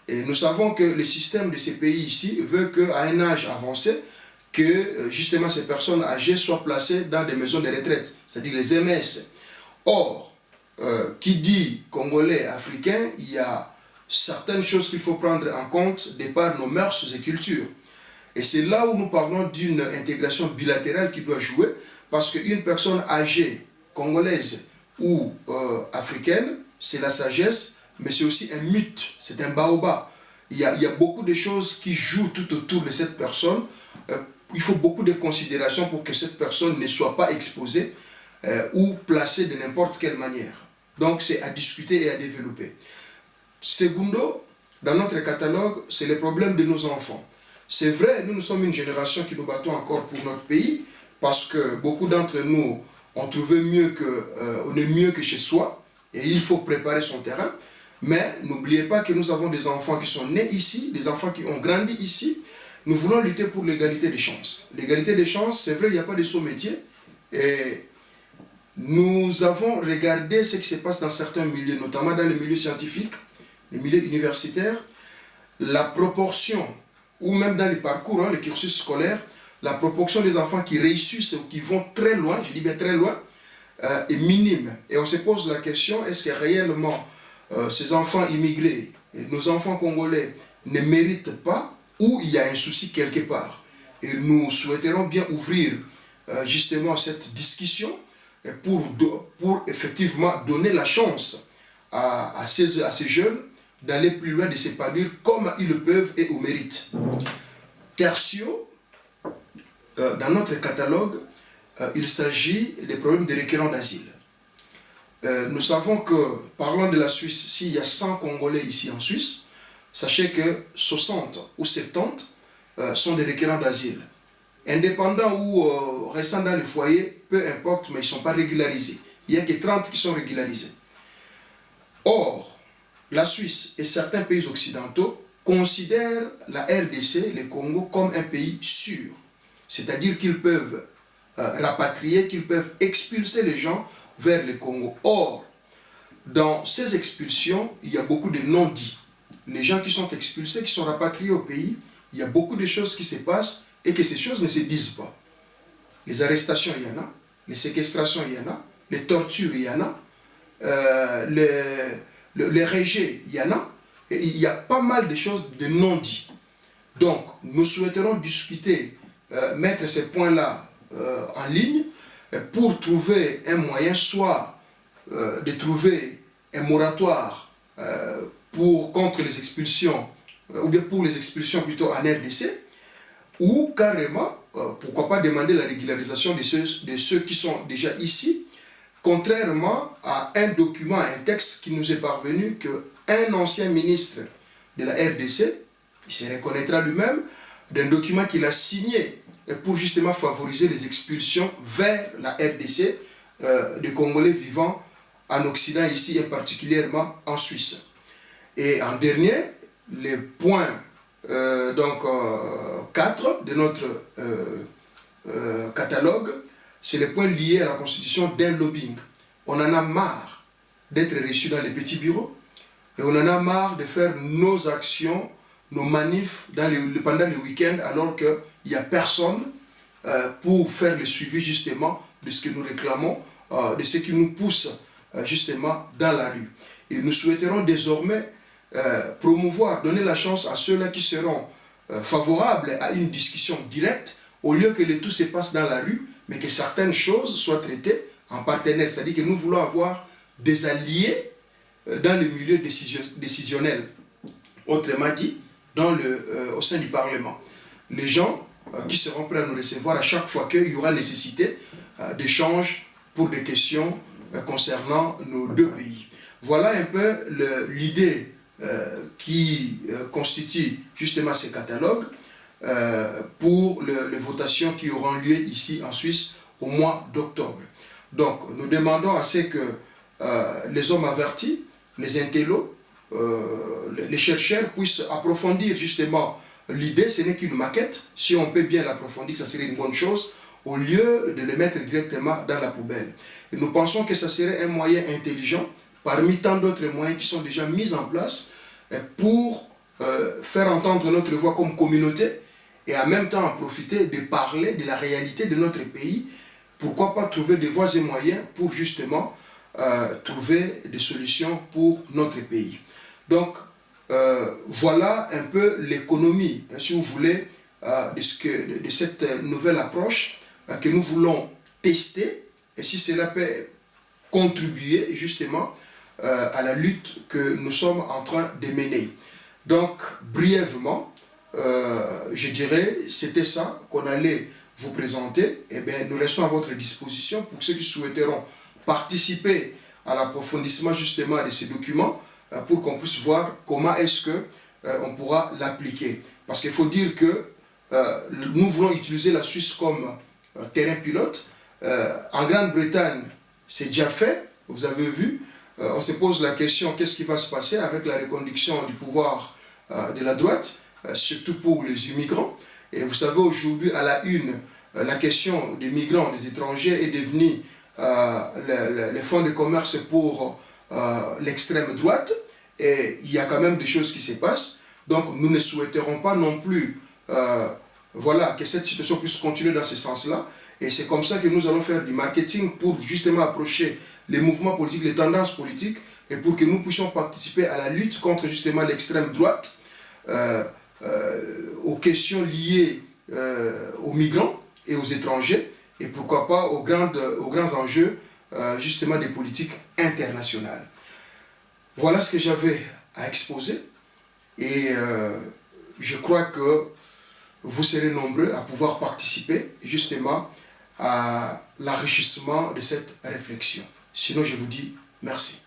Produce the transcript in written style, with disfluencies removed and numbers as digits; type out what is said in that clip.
Et nous savons que le système de ces pays ici veut qu'à un âge avancé, que justement ces personnes âgées soient placées dans des maisons de retraite, c'est-à-dire les MS. Or, qui dit Congolais, Africains, il y a certaines choses qu'il faut prendre en compte de par nos mœurs et cultures. Et c'est là où nous parlons d'une intégration bilatérale qui doit jouer, parce qu'une personne âgée, congolaise ou africaine, c'est la sagesse, mais c'est aussi un mythe, c'est un baobab. Il y a beaucoup de choses qui jouent tout autour de cette personne. Il faut beaucoup de considérations pour que cette personne ne soit pas exposée ou placée de n'importe quelle manière. Donc c'est à discuter et à développer. Secondo, dans notre catalogue, c'est le problème de nos enfants. C'est vrai, nous sommes une génération qui nous battons encore pour notre pays, parce que beaucoup d'entre nous ont trouvé on est mieux que chez soi, et il faut préparer son terrain. Mais n'oubliez pas que nous avons des enfants qui sont nés ici, des enfants qui ont grandi ici. Nous voulons lutter pour l'égalité des chances. L'égalité des chances, c'est vrai, il n'y a pas de sous-métier. Et nous avons regardé ce qui se passe dans certains milieux, notamment dans les milieux scientifiques, les milieux universitaires. La proportion, ou même dans les parcours, les cursus scolaires, la proportion des enfants qui réussissent ou qui vont très loin, je dis bien très loin, est minime. Et on se pose la question, est-ce que réellement ces enfants immigrés, et nos enfants congolais, ne méritent pas, ou il y a un souci quelque part? Et nous souhaiterons bien ouvrir justement cette discussion pour effectivement donner la chance à ces jeunes d'aller plus loin, de s'épanouir comme ils le peuvent et au mérite. Tertio, dans notre catalogue, il s'agit des problèmes des requérants d'asile. Nous savons que, parlant de la Suisse, s'il y a 100 Congolais ici en Suisse, sachez que 60 ou 70 sont des requérants d'asile. Indépendants ou restant dans le foyer, peu importe, mais ils ne sont pas régularisés. Il n'y a que 30 qui sont régularisés. Or, la Suisse et certains pays occidentaux considèrent la RDC, le Congo, comme un pays sûr. C'est-à-dire qu'ils peuvent rapatrier, qu'ils peuvent expulser les gens vers le Congo. Or, dans ces expulsions, il y a beaucoup de non-dits. Les gens qui sont expulsés, qui sont rapatriés au pays, il y a beaucoup de choses qui se passent et que ces choses ne se disent pas. Les arrestations, il y en a. Les séquestrations, il y en a. Les tortures, il y en a. Les rejets, il y en a. Et il y a pas mal de choses de non-dits. Donc, nous souhaiterons discuter, mettre ces points-là en ligne pour trouver un moyen, soit de trouver un moratoire contre les expulsions, ou bien pour les expulsions plutôt en RDC, ou carrément, pourquoi pas demander la régularisation de ceux qui sont déjà ici, contrairement à un document, un texte qui nous est parvenu qu'un ancien ministre de la RDC, il se reconnaîtra lui-même, d'un document qu'il a signé pour justement favoriser les expulsions vers la RDC de Congolais vivant en Occident ici et particulièrement en Suisse. Et en dernier, les points 4 de notre catalogue, c'est les points liés à la constitution d'un lobbying. On en a marre d'être reçus dans les petits bureaux et on en a marre de faire nos actions, nos manifs pendant le week-end alors qu'il n'y a personne pour faire le suivi justement de ce que nous réclamons, de ce qui nous pousse justement dans la rue. Et nous souhaiterons désormais promouvoir, donner la chance à ceux-là qui seront favorables à une discussion directe, au lieu que le tout se passe dans la rue, mais que certaines choses soient traitées en partenaire. C'est-à-dire que nous voulons avoir des alliés dans le milieu décisionnel, autrement dit, au sein du Parlement. Les gens qui seront prêts à nous recevoir à chaque fois qu'il y aura nécessité d'échanges pour des questions concernant nos deux pays. Voilà un peu l'idée qui constitue justement ces catalogues pour les votations qui auront lieu ici en Suisse au mois d'octobre. Donc nous demandons à ce que les hommes avertis, les intellos, les chercheurs puissent approfondir justement l'idée. Ce n'est qu'une maquette. Si on peut bien l'approfondir, ça serait une bonne chose, au lieu de les mettre directement dans la poubelle. Et nous pensons que ça serait un moyen intelligent, parmi tant d'autres moyens qui sont déjà mis en place pour faire entendre notre voix comme communauté et en même temps en profiter de parler de la réalité de notre pays. Pourquoi pas trouver des voies et moyens pour justement trouver des solutions pour notre pays. Donc, voilà un peu l'économie, si vous voulez, de cette nouvelle approche que nous voulons tester, et si cela peut contribuer justement à la lutte que nous sommes en train de mener. Donc, brièvement, je dirais, c'était ça qu'on allait vous présenter. Eh bien, nous restons à votre disposition pour ceux qui souhaiteront participer à l'approfondissement justement de ces documents pour qu'on puisse voir comment est-ce que on pourra l'appliquer. Parce qu'il faut dire que nous voulons utiliser la Suisse comme terrain pilote. En Grande-Bretagne, c'est déjà fait, vous avez vu. On se pose la question, qu'est-ce qui va se passer avec la reconduction du pouvoir de la droite, surtout pour les immigrants. Et vous savez, aujourd'hui, à la une, la question des migrants, des étrangers est devenue les fonds de commerce pour l'extrême droite. Et il y a quand même des choses qui se passent. Donc, nous ne souhaiterons pas non plus voilà, que cette situation puisse continuer dans ce sens-là. Et c'est comme ça que nous allons faire du marketing pour justement approcher les mouvements politiques, les tendances politiques, et pour que nous puissions participer à la lutte contre justement l'extrême droite, aux questions liées aux migrants et aux étrangers, et pourquoi pas aux grands enjeux justement des politiques internationales. Voilà ce que j'avais à exposer, et je crois que vous serez nombreux à pouvoir participer justement à l'enrichissement de cette réflexion. Sinon, je vous dis merci.